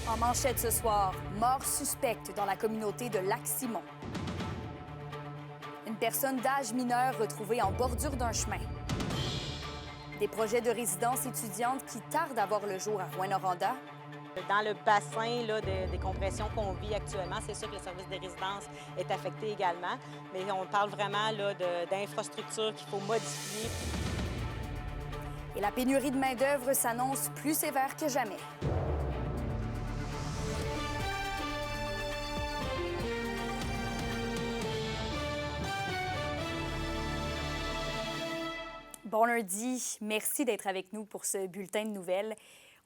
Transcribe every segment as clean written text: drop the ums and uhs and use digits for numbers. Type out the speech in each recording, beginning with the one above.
En manchette ce soir, mort suspecte dans la communauté de Lac-Simon. Une personne d'âge mineur retrouvée en bordure d'un chemin. Des projets de résidence étudiante qui tardent à voir le jour à Rouyn-Noranda. Dans le bassin là, des compressions qu'on vit actuellement, c'est sûr que le service des résidences est affecté également, mais on parle vraiment d'infrastructures qu'il faut modifier. Et la pénurie de main-d'œuvre s'annonce plus sévère que jamais. Bon lundi, merci d'être avec nous pour ce bulletin de nouvelles.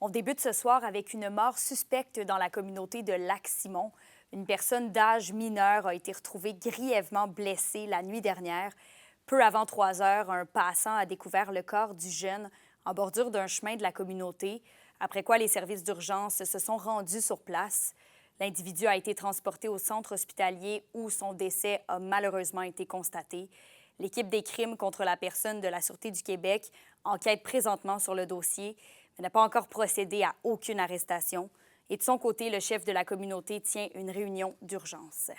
On débute ce soir avec une mort suspecte dans la communauté de Lac-Simon. Une personne d'âge mineur a été retrouvée grièvement blessée la nuit dernière. Peu avant 3 heures, un passant a découvert le corps du jeune en bordure d'un chemin de la communauté, après quoi les services d'urgence se sont rendus sur place. L'individu a été transporté au centre hospitalier où son décès a malheureusement été constaté. L'équipe des crimes contre la personne de la Sûreté du Québec enquête présentement sur le dossier, mais n'a pas encore procédé à aucune arrestation. Et de son côté, le chef de la communauté tient une réunion d'urgence.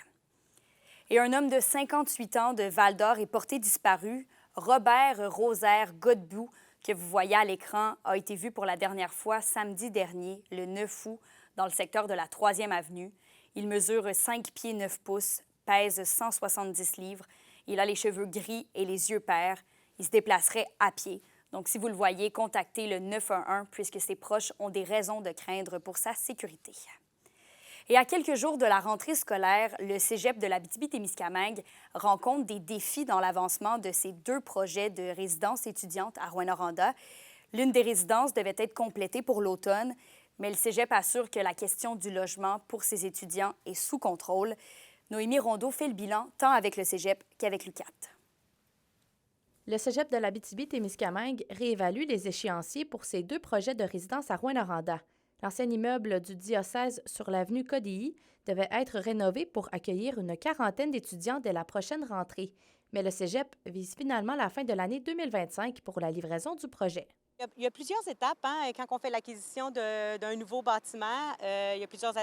Et un homme de 58 ans de Val-d'Or est porté disparu. Robert Rosaire Godbout, que vous voyez à l'écran, a été vu pour la dernière fois samedi dernier, le 9 août, dans le secteur de la 3e avenue. Il mesure 5 pieds 9 pouces, pèse 170 livres. Il a les cheveux gris et les yeux pairs. Il se déplacerait à pied. Donc, si vous le voyez, contactez le 911 puisque ses proches ont des raisons de craindre pour sa sécurité. Et à quelques jours de la rentrée scolaire, le cégep de l'Abitibi-Témiscamingue rencontre des défis dans l'avancement de ses 2 projets de résidence étudiante à Rouyn-Noranda. L'une des résidences devait être complétée pour l'automne, mais le cégep assure que la question du logement pour ses étudiants est sous contrôle. Noémie Rondeau fait le bilan tant avec le cégep qu'avec l'UQAT. Le cégep de l'Abitibi-Témiscamingue réévalue les échéanciers pour ses 2 projets de résidence à Rouyn-Noranda. L'ancien immeuble du diocèse sur l'avenue Codilly devait être rénové pour accueillir une 40aine d'étudiants dès la prochaine rentrée. Mais le cégep vise finalement la fin de l'année 2025 pour la livraison du projet. Il y a plusieurs étapes quand on fait l'acquisition d'un nouveau bâtiment. Il y a plusieurs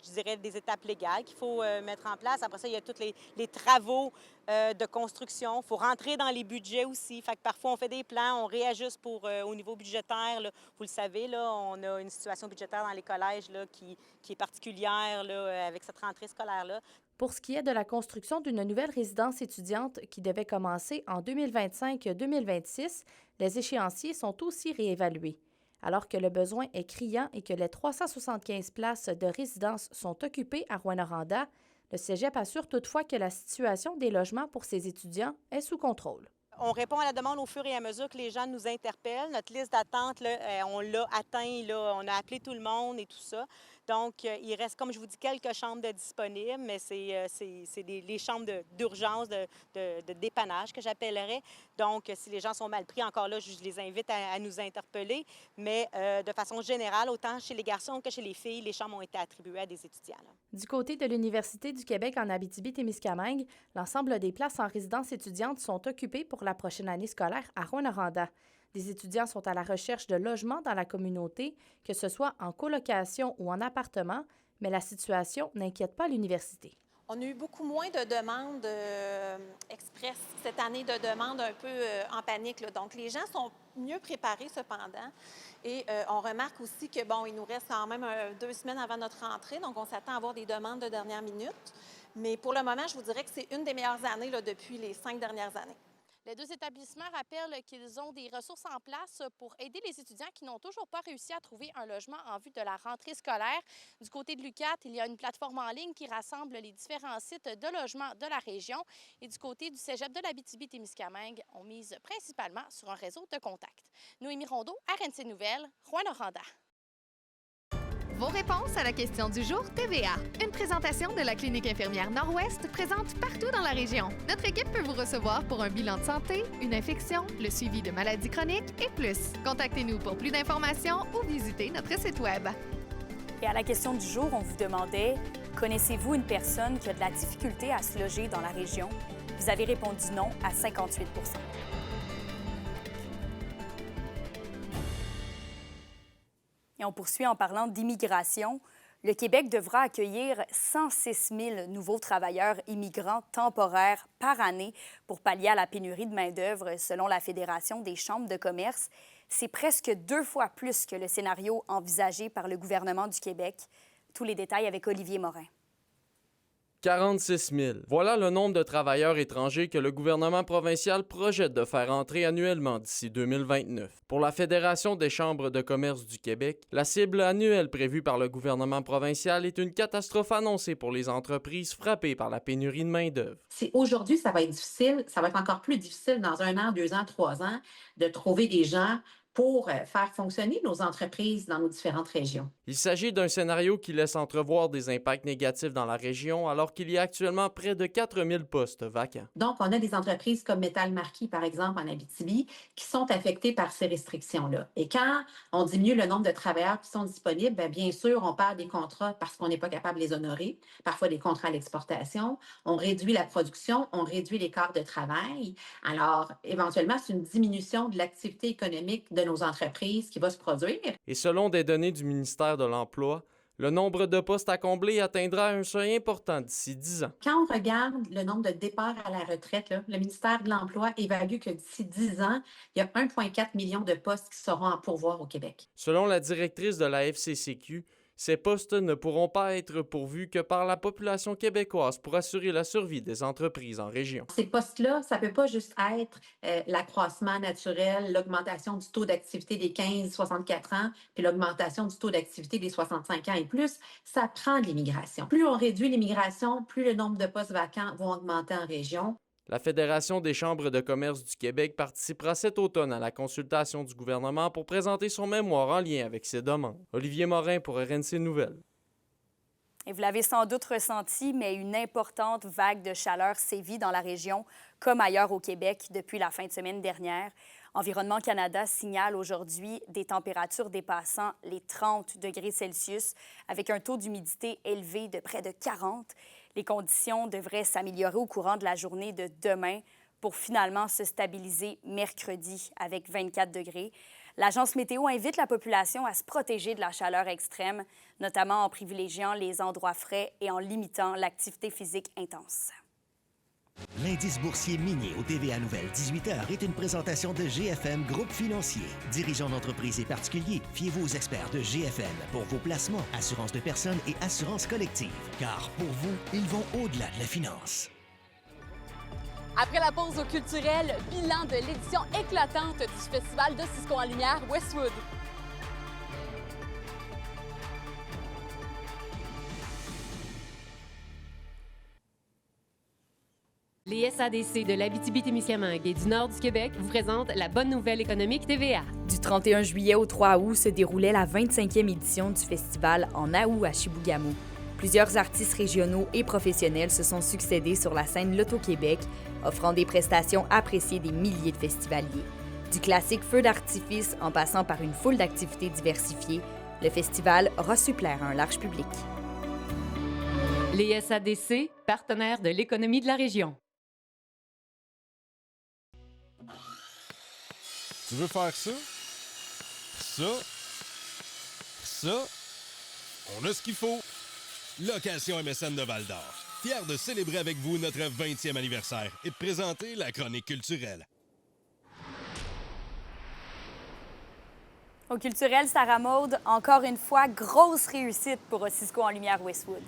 je dirais, des étapes légales qu'il faut mettre en place. Après ça, il y a tous les travaux de construction. Il faut rentrer dans les budgets aussi. Fait que parfois, on fait des plans, on réajuste au niveau budgétaire. Là. Vous le savez, là, on a une situation budgétaire dans les collèges là, qui est particulière là, avec cette rentrée scolaire-là. Pour ce qui est de la construction d'une nouvelle résidence étudiante qui devait commencer en 2025-2026, les échéanciers sont aussi réévalués. Alors que le besoin est criant et que les 375 places de résidence sont occupées à Rouyn-Noranda, le cégep assure toutefois que la situation des logements pour ses étudiants est sous contrôle. On répond à la demande au fur et à mesure que les gens nous interpellent. Notre liste d'attente, on l'a atteint, là, on a appelé tout le monde et tout ça. Donc, il reste, comme je vous dis, quelques chambres de disponibles, mais c'est les chambres d'urgence, de dépannage que j'appellerais. Donc, si les gens sont mal pris, encore là, je les invite à nous interpeller. Mais de façon générale, autant chez les garçons que chez les filles, les chambres ont été attribuées à des étudiants. Là. Du côté de l'Université du Québec en Abitibi-Témiscamingue, l'ensemble des places en résidence étudiante sont occupées pour la prochaine année scolaire à Rouyn-Noranda. Des étudiants sont à la recherche de logements dans la communauté, que ce soit en colocation ou en appartement, mais la situation n'inquiète pas l'université. On a eu beaucoup moins de demandes express cette année, de demandes un peu en panique. Là. Donc, les gens sont mieux préparés cependant. Et on remarque aussi que, bon, il nous reste quand même 2 semaines avant notre rentrée, donc on s'attend à avoir des demandes de dernière minute. Mais pour le moment, je vous dirais que c'est une des meilleures années là, depuis les 5 dernières années. Les 2 établissements rappellent qu'ils ont des ressources en place pour aider les étudiants qui n'ont toujours pas réussi à trouver un logement en vue de la rentrée scolaire. Du côté de l'UQAT, il y a une plateforme en ligne qui rassemble les différents sites de logement de la région. Et du côté du cégep de l'Abitibi-Témiscamingue, on mise principalement sur un réseau de contacts. Noémie Rondeau, RNC Nouvelles, Rouyn-Noranda. Vos réponses à la question du jour TVA. Une présentation de la Clinique infirmière Nord-Ouest présente partout dans la région. Notre équipe peut vous recevoir pour un bilan de santé, une infection, le suivi de maladies chroniques et plus. Contactez-nous pour plus d'informations ou visitez notre site Web. Et à la question du jour, on vous demandait « Connaissez-vous une personne qui a de la difficulté à se loger dans la région? » Vous avez répondu non à 58 %. Et Et on poursuit en parlant d'immigration. Le Québec devra accueillir 106 000 nouveaux travailleurs immigrants temporaires par année pour pallier à la pénurie de main-d'œuvre, selon la Fédération des chambres de commerce. C'est presque 2 fois plus que le scénario envisagé par le gouvernement du Québec. Tous les détails avec Olivier Morin. 46 000. Voilà le nombre de travailleurs étrangers que le gouvernement provincial projette de faire entrer annuellement d'ici 2029. Pour la Fédération des chambres de commerce du Québec, la cible annuelle prévue par le gouvernement provincial est une catastrophe annoncée pour les entreprises frappées par la pénurie de main-d'œuvre. Si aujourd'hui, ça va être difficile, ça va être encore plus difficile dans 1 an, 2 ans, 3 ans, de trouver des gens pour faire fonctionner nos entreprises dans nos différentes régions. Il s'agit d'un scénario qui laisse entrevoir des impacts négatifs dans la région alors qu'il y a actuellement près de 4 000 postes vacants. Donc, on a des entreprises comme Métal Marquis, par exemple, en Abitibi, qui sont affectées par ces restrictions-là. Et quand on diminue le nombre de travailleurs qui sont disponibles, bien sûr, on perd des contrats parce qu'on n'est pas capable de les honorer, parfois des contrats à l'exportation. On réduit la production, on réduit les quarts de travail. Alors, éventuellement, c'est une diminution de l'activité économique de nos entreprises qui va se produire. Et selon des données du ministère de l'Emploi, le nombre de postes à combler atteindra un seuil important d'ici 10 ans. Quand on regarde le nombre de départs à la retraite, le ministère de l'Emploi évacue que d'ici 10 ans, il y a 1,4 million de postes qui seront en pourvoir au Québec. Selon la directrice de la FCCQ, ces postes ne pourront pas être pourvus que par la population québécoise pour assurer la survie des entreprises en région. Ces postes-là, ça ne peut pas juste être l'accroissement naturel, l'augmentation du taux d'activité des 15-64 ans, puis l'augmentation du taux d'activité des 65 ans et plus. Ça prend de l'immigration. Plus on réduit l'immigration, plus le nombre de postes vacants vont augmenter en région. La Fédération des chambres de commerce du Québec participera cet automne à la consultation du gouvernement pour présenter son mémoire en lien avec ces demandes. Olivier Morin pour RNC Nouvelles. Et vous l'avez sans doute ressenti, mais une importante vague de chaleur sévit dans la région, comme ailleurs au Québec, depuis la fin de semaine dernière. Environnement Canada signale aujourd'hui des températures dépassant les 30 degrés Celsius, avec un taux d'humidité élevé de près de 40. Les conditions devraient s'améliorer au courant de la journée de demain pour finalement se stabiliser mercredi avec 24 degrés. L'Agence météo invite la population à se protéger de la chaleur extrême, notamment en privilégiant les endroits frais et en limitant l'activité physique intense. L'indice boursier minier au TVA Nouvelle 18h est une présentation de GFM Groupe Financier. Dirigeants d'entreprises et particuliers, fiez-vous aux experts de GFM pour vos placements, assurances de personnes et assurances collectives. Car pour vous, ils vont au-delà de la finance. Après la pause au culturel, bilan de l'édition éclatante du Festival d'Osisco en lumière Westwood. Les SADC de l'Abitibi-Témiscamingue et du nord du Québec vous présentent la bonne nouvelle économique TVA. Du 31 juillet au 3 août se déroulait la 25e édition du festival en Aou à Chibougamau. Plusieurs artistes régionaux et professionnels se sont succédés sur la scène Loto-Québec, offrant des prestations appréciées des milliers de festivaliers. Du classique feu d'artifice en passant par une foule d'activités diversifiées, le festival aura su plaire à un large public. Les SADC, partenaires de l'économie de la région. Tu veux faire ça? Ça? Ça? On a ce qu'il faut. Location MSN de Val-d'Or. Fier de célébrer avec vous notre 20e anniversaire et de présenter la chronique culturelle. Au culturel, Sarah Maud, encore une fois, grosse réussite pour Osisco en lumière Westwood.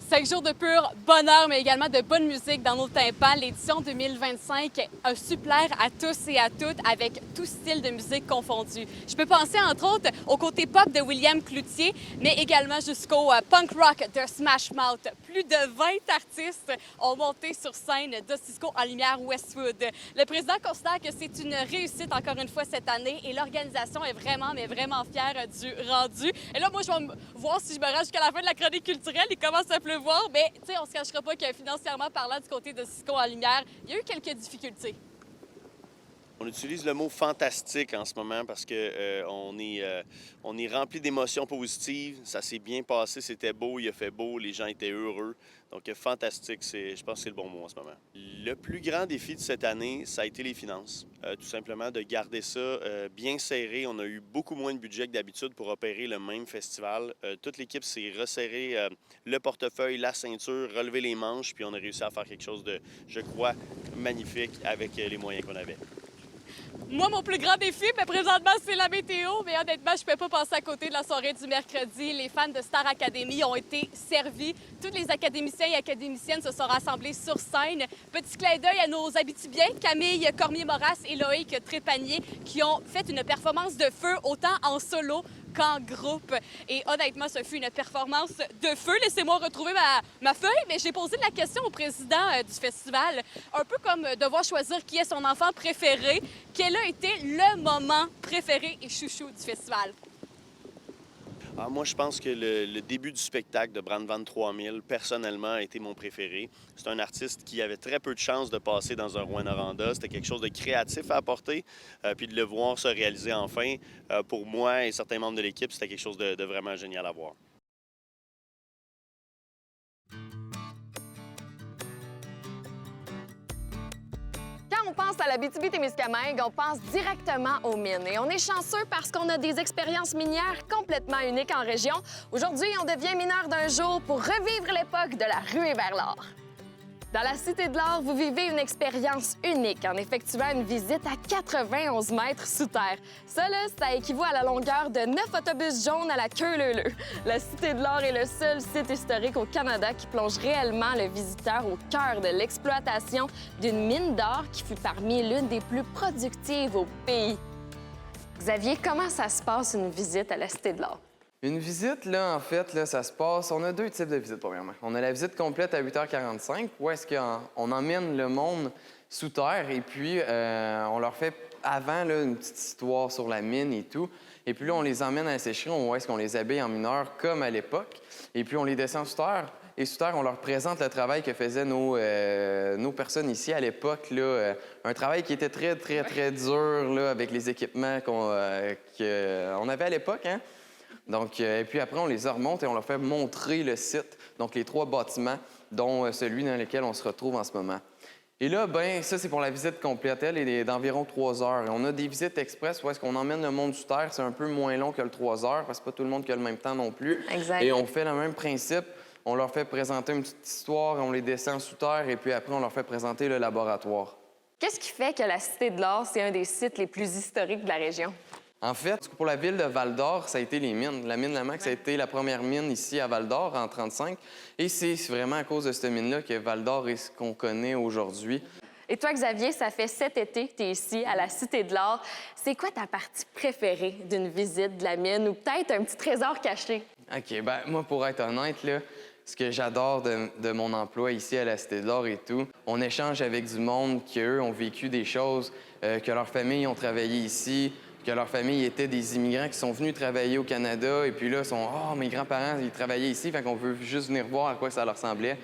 5 jours de pur bonheur, mais également de bonne musique dans nos tympans. L'édition 2025 a su plaire à tous et à toutes avec tout style de musique confondu. Je peux penser entre autres au côté pop de William Cloutier, mais également jusqu'au punk rock de Smash Mouth. Plus de 20 artistes ont monté sur scène d'Osisco en lumière Westwood. Le président considère que c'est une réussite encore une fois cette année et l'organisation est vraiment, mais vraiment fière du rendu. Et là, moi, je vais voir si je me rends jusqu'à la fin de la chronique culturelle. Il commence à pleuvoir. Mais on ne se cachera pas que financièrement parlant, du côté d'Osisco en lumière, il y a eu quelques difficultés. On utilise le mot fantastique en ce moment parce que on est rempli d'émotions positives. Ça s'est bien passé, c'était beau, il a fait beau, les gens étaient heureux. Donc fantastique, je pense que c'est le bon mot en ce moment. Le plus grand défi de cette année, ça a été les finances. Tout simplement de garder ça bien serré. On a eu beaucoup moins de budget que d'habitude pour opérer le même festival. Toute l'équipe s'est resserré le portefeuille, la ceinture, relevé les manches, puis on a réussi à faire quelque chose de, je crois, magnifique avec les moyens qu'on avait. Moi, mon plus grand défi, mais présentement, c'est la météo. Mais honnêtement, je ne peux pas passer à côté de la soirée du mercredi. Les fans de Star Academy ont été servis. Tous les académiciens et académiciennes se sont rassemblés sur scène. Petit clin d'œil à nos Abitibiens, Camille Cormier-Moras et Loïc Trépanier, qui ont fait une performance de feu autant en solo qu'en groupe. Et honnêtement, ce fut une performance de feu. Laissez-moi retrouver ma feuille, mais j'ai posé la question au président du festival, un peu comme devoir choisir qui est son enfant préféré. Quel a été le moment préféré et chouchou du festival? Alors moi, je pense que le début du spectacle de Brandvan 3000, personnellement, a été mon préféré. C'est un artiste qui avait très peu de chances de passer dans un Rouyn-Noranda. C'était quelque chose de créatif à apporter, puis de le voir se réaliser enfin, pour moi et certains membres de l'équipe, c'était quelque chose de vraiment génial à voir. Quand on pense à l'Abitibi-Témiscamingue, on pense directement aux mines. Et on est chanceux parce qu'on a des expériences minières complètement uniques en région. Aujourd'hui, on devient mineur d'un jour pour revivre l'époque de la ruée vers l'or. Dans la Cité de l'Or, vous vivez une expérience unique en effectuant une visite à 91 mètres sous terre. Ça, là, ça équivaut à la longueur de 9 autobus jaunes à la queue leu-leu. La Cité de l'Or est le seul site historique au Canada qui plonge réellement le visiteur au cœur de l'exploitation d'une mine d'or qui fut parmi l'une des plus productives au pays. Xavier, comment ça se passe une visite à la Cité de l'Or? Une visite, là, en fait, là, ça se passe... On a deux types de visites, premièrement. On a la visite complète à 8h45, où est-ce qu'on emmène le monde sous terre, et puis on leur fait, avant, là, une petite histoire sur la mine et tout. Et puis là, on les emmène à la sécherie, où est-ce qu'on les habille en mineurs, comme à l'époque. Et puis on les descend sous terre. Et sous terre, on leur présente le travail que faisaient nos personnes ici à l'époque. Un travail qui était très, très, très dur, là, avec les équipements qu'on avait à l'époque, hein? Donc, et puis après, on les remonte et on leur fait montrer le site, donc les 3 bâtiments, dont celui dans lequel on se retrouve en ce moment. Et là, bien, ça, c'est pour la visite complète. Elle est d'environ 3 heures. Et on a des visites express où est-ce qu'on emmène le monde sous terre. C'est un peu moins long que le 3 heures, parce que c'est pas tout le monde qui a le même temps non plus. Exact. Et on fait le même principe. On leur fait présenter une petite histoire, on les descend sous terre, et puis après, on leur fait présenter le laboratoire. Qu'est-ce qui fait que la Cité de l'Or, c'est un des sites les plus historiques de la région? En fait, pour la ville de Val-d'Or, ça a été les mines. La mine Lamaque, ça a été la première mine ici à Val-d'Or en 1935. Et c'est vraiment à cause de cette mine-là que Val-d'Or est ce qu'on connaît aujourd'hui. Et toi, Xavier, ça fait cet été que tu es ici à la Cité de l'Or. C'est quoi ta partie préférée d'une visite de la mine ou peut-être un petit trésor caché? OK, bien, moi, pour être honnête, là, ce que j'adore de mon emploi ici à la Cité de l'Or et tout, on échange avec du monde qui, eux, ont vécu des choses, que leurs familles ont travaillé ici, que leurs familles étaient des immigrants qui sont venus travailler au Canada. Et puis là, ils sont « Oh, mes grands-parents, ils travaillaient ici, fait qu'on veut juste venir voir à quoi ça leur ressemblait. »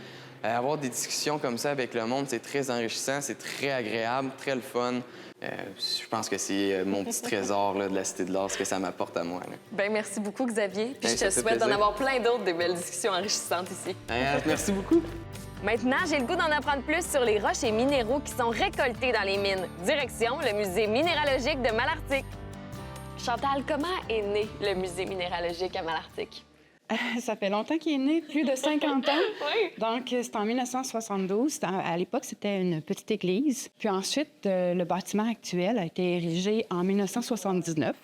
Avoir des discussions comme ça avec le monde, c'est très enrichissant, c'est très agréable, très le fun. Je pense que c'est mon petit trésor là, de la Cité de l'Or, ce que ça m'apporte à moi. Bien, merci beaucoup, Xavier. Puis Bien, je te souhaite d'en avoir plein d'autres, des belles discussions enrichissantes ici. Merci beaucoup. Maintenant, j'ai le goût d'en apprendre plus sur les roches et minéraux qui sont récoltés dans les mines. Direction le musée minéralogique de Malartic. Chantal, comment est né le musée minéralogique à Malartic? Ça fait longtemps qu'il est né, plus de 50 ans. Oui. Donc, c'est en 1972. À l'époque, c'était une petite église. Puis ensuite, le bâtiment actuel a été érigé en 1979.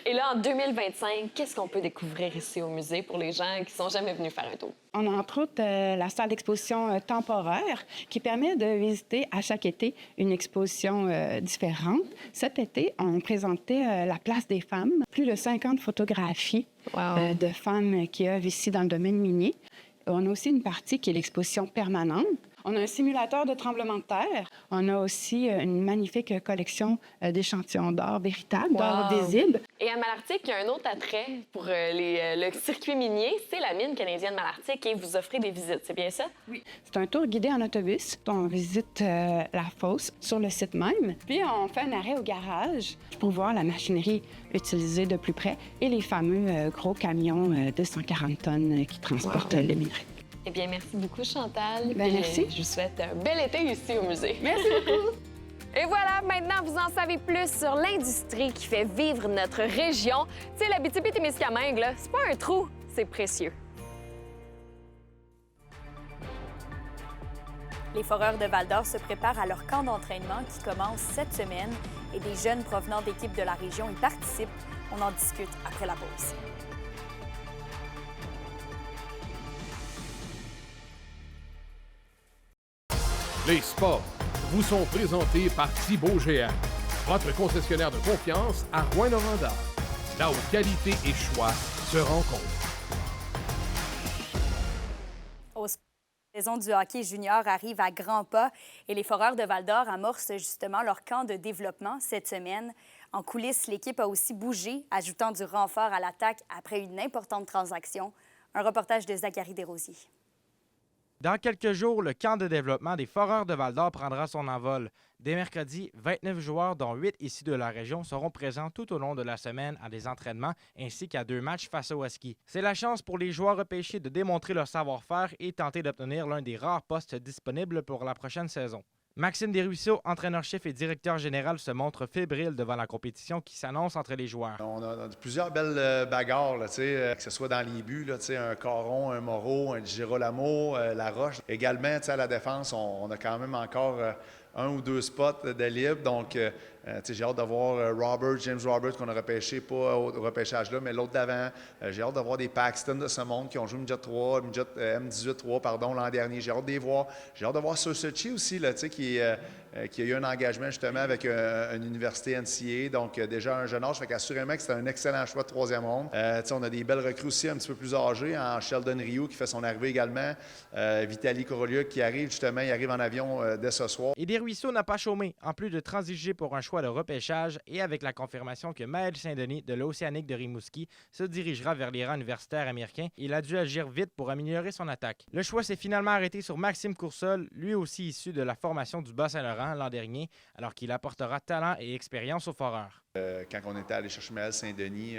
Et là, en 2025, qu'est-ce qu'on peut découvrir ici au musée pour les gens qui sont jamais venus faire un tour? On a entre autres la salle d'exposition temporaire qui permet de visiter à chaque été une exposition différente. Cet été, on présentait la place des femmes, plus de 50 photographies de femmes qui œuvrent ici dans le domaine minier. On a aussi une partie qui est l'exposition permanente. On a un simulateur de tremblement de terre. On a aussi une magnifique collection d'échantillons d'or véritables, d'or visible. Et à Malartic, il y a un autre attrait pour le circuit minier, c'est la mine canadienne Malartic et vous offrez des visites, c'est bien ça? Oui. C'est un tour guidé en autobus. On visite la fosse sur le site même. Puis on fait un arrêt au garage pour voir la machinerie utilisée de plus près et les fameux gros camions de 140 tonnes qui transportent les minerais. Eh bien, merci beaucoup, Chantal. Merci. Je vous souhaite un bel été ici au musée. Merci beaucoup. Et voilà, maintenant, vous en savez plus sur l'industrie qui fait vivre notre région. Tu sais, l'Abitibi-Témiscamingue, là, c'est pas un trou, c'est précieux. Les Foreurs de Val-d'Or se préparent à leur camp d'entraînement qui commence cette semaine et des jeunes provenant d'équipes de la région y participent. On en discute après la pause. Les sports vous sont présentés par Thibaut GM, votre concessionnaire de confiance à Rouyn-Noranda, là où qualité et choix se rencontrent. La saison du hockey junior arrive à grands pas et les Foreurs de Val-d'Or amorcent justement leur camp de développement cette semaine. En coulisses, l'équipe a aussi bougé, ajoutant du renfort à l'attaque après une importante transaction. Un reportage de Zachary Desrosiers. Dans quelques jours, le camp de développement des Foreurs de Val-d'Or prendra son envol. Dès mercredi, 29 joueurs, dont 8 ici de la région, seront présents tout au long de la semaine à des entraînements ainsi qu'à 2 matchs face aux Huskies. C'est la chance pour les joueurs repêchés de démontrer leur savoir-faire et tenter d'obtenir l'un des rares postes disponibles pour la prochaine saison. Maxime Desruisseaux, entraîneur-chef et directeur général, se montre fébrile devant la compétition qui s'annonce entre les joueurs. On a plusieurs belles bagarres, là, que ce soit dans les buts, là, un Caron, un Moreau, un Girolamo, La Roche. Également, à la défense, on a quand même encore un ou deux spots de libre. Donc, j'ai hâte de voir James Roberts, qu'on a repêché, pas au repêchage-là, mais l'autre d'avant. J'ai hâte de voir des Paxton de ce monde qui ont joué Midget M18-3 l'an dernier. J'ai hâte de les voir. J'ai hâte de voir Sosechi aussi, là, qui a eu un engagement justement avec une université NCA. Donc, déjà un jeune âge, fait qu'assurément que c'est un excellent choix de troisième ronde. On a des belles recrues aussi un petit peu plus âgées, en Sheldon Rioux qui fait son arrivée également. Vitaly Koroliuk qui arrive justement, il arrive en avion dès ce soir. Et Desruisseaux n'a pas chômé, en plus de transiger pour un choix de repêchage et avec la confirmation que Maël Saint-Denis de l'Océanique de Rimouski se dirigera vers les rangs universitaires américains, il a dû agir vite pour améliorer son attaque. Le choix s'est finalement arrêté sur Maxime Coursol, lui aussi issu de la formation du Bas-Saint-Laurent l'an dernier, alors qu'il apportera talent et expérience aux Foreurs. Quand on était allé chercher Maël Saint-Denis,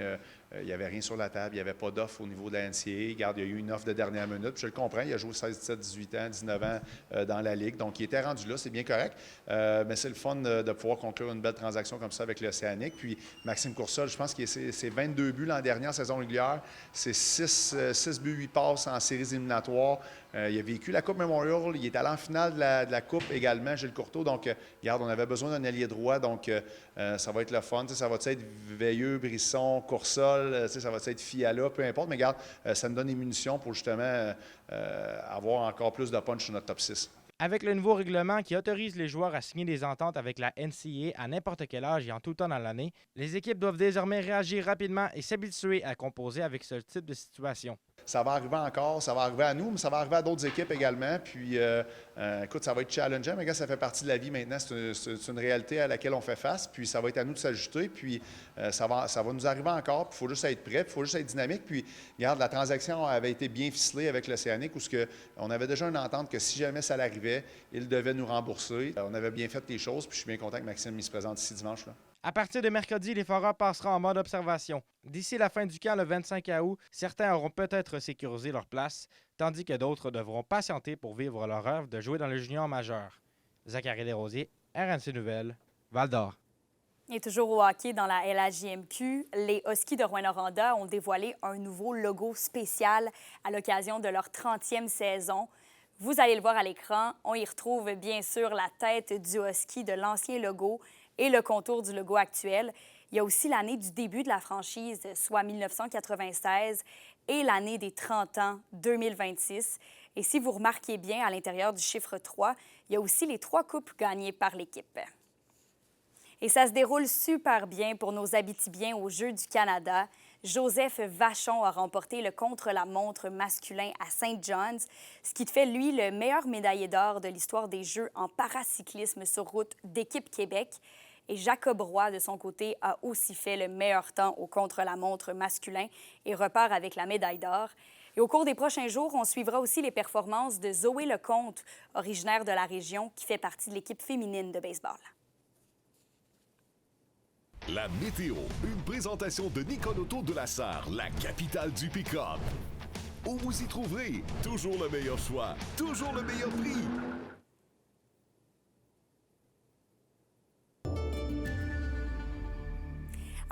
il n'y avait rien sur la table, il n'y avait pas d'offre au niveau de la NCAA. Regarde, il y a eu une offre de dernière minute, puis je le comprends, il a joué 16, 17, 18 ans, 19 ans dans la Ligue, donc il était rendu là, c'est bien correct. Mais c'est le fun de pouvoir conclure une belle transaction comme ça avec l'Océanique. Puis Maxime Coursol, je pense que c'est 22 buts l'an dernier en saison régulière, c'est 6 buts, 8 passes en séries éliminatoires. Il a vécu la Coupe Memorial, il est allé en finale de la Coupe également, Gilles Courteau. Donc, regarde, on avait besoin d'un allié droit, donc ça va être le fun. Ça va être Veilleux, Brisson, Coursol, ça va être Fiala, peu importe. Mais regarde, ça nous donne des munitions pour justement avoir encore plus de punch sur notre top 6. Avec le nouveau règlement qui autorise les joueurs à signer des ententes avec la NCAA à n'importe quel âge et en tout temps dans l'année, les équipes doivent désormais réagir rapidement et s'habituer à composer avec ce type de situation. Ça va arriver encore, ça va arriver à nous, mais ça va arriver à d'autres équipes également. Puis, écoute, ça va être challengeant, mais ça fait partie de la vie maintenant. C'est une réalité à laquelle on fait face. Puis, ça va être à nous de s'ajuster. Puis, ça va nous arriver encore. Puis, il faut juste être prêt. Il faut juste être dynamique. Puis, regarde, la transaction avait été bien ficelée avec l'Océanique où on avait déjà une entente que si jamais ça l'arrivait, il devait nous rembourser. On avait bien fait les choses. Puis, je suis bien content que Maxime se présente ici dimanche, là. À partir de mercredi, les Foreurs passeront en mode observation. D'ici la fin du camp, le 25 août, certains auront peut-être sécurisé leur place, tandis que d'autres devront patienter pour vivre leur rêve de jouer dans le junior majeur. Zachary Desrosiers, RNC Nouvelles, Val-d'Or. Et toujours au hockey dans la LHJMQ, les Huskies de Rouyn-Noranda ont dévoilé un nouveau logo spécial à l'occasion de leur 30e saison. Vous allez le voir à l'écran, on y retrouve bien sûr la tête du Husky de l'ancien logo et le contour du logo actuel. Il y a aussi l'année du début de la franchise, soit 1996, et l'année des 30 ans, 2026. Et si vous remarquez bien, à l'intérieur du chiffre 3, il y a aussi les 3 coupes gagnées par l'équipe. Et ça se déroule super bien pour nos Abitibiens aux Jeux du Canada. Joseph Vachon a remporté le contre-la-montre masculin à St. John's, ce qui fait, lui, le meilleur médaillé d'or de l'histoire des Jeux en paracyclisme sur route d'équipe Québec. Et Jacob Roy, de son côté, a aussi fait le meilleur temps au contre-la-montre masculin et repart avec la médaille d'or. Et au cours des prochains jours, on suivra aussi les performances de Zoé Lecomte, originaire de la région, qui fait partie de l'équipe féminine de baseball. La météo, une présentation de Nicole Auto de la Sarre, la capitale du pick-up. Où vous y trouverez toujours le meilleur choix, toujours le meilleur prix.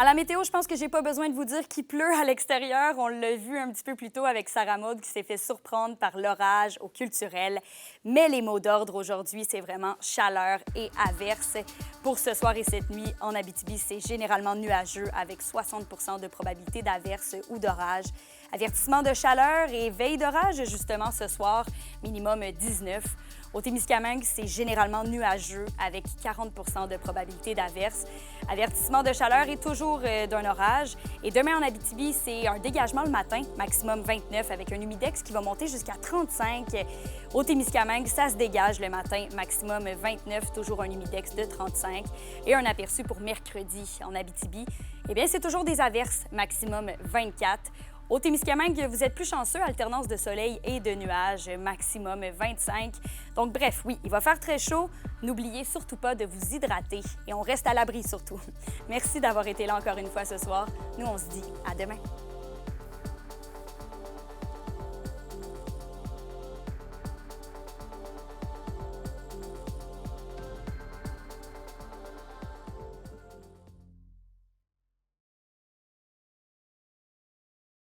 À la météo, je pense que j'ai pas besoin de vous dire qu'il pleut à l'extérieur. On l'a vu un petit peu plus tôt avec Sarah Maud qui s'est fait surprendre par l'orage au culturel. Mais les mots d'ordre aujourd'hui, c'est vraiment chaleur et averse. Pour ce soir et cette nuit, en Abitibi, c'est généralement nuageux avec 60 % de probabilité d'averse ou d'orage. Avertissement de chaleur et veille d'orage, justement, ce soir, minimum 19. Au Témiscamingue, c'est généralement nuageux avec 40 % de probabilité d'averse. Avertissement de chaleur et toujours d'un orage. Et demain en Abitibi, c'est un dégagement le matin, maximum 29 avec un humidex qui va monter jusqu'à 35. Au Témiscamingue, ça se dégage le matin, maximum 29, toujours un humidex de 35. Et un aperçu pour mercredi en Abitibi, eh bien, c'est toujours des averses, maximum 24. Au Témiscamingue, vous êtes plus chanceux, alternance de soleil et de nuages, maximum 25. Donc bref, oui, il va faire très chaud. N'oubliez surtout pas de vous hydrater et on reste à l'abri surtout. Merci d'avoir été là encore une fois ce soir. Nous, on se dit à demain.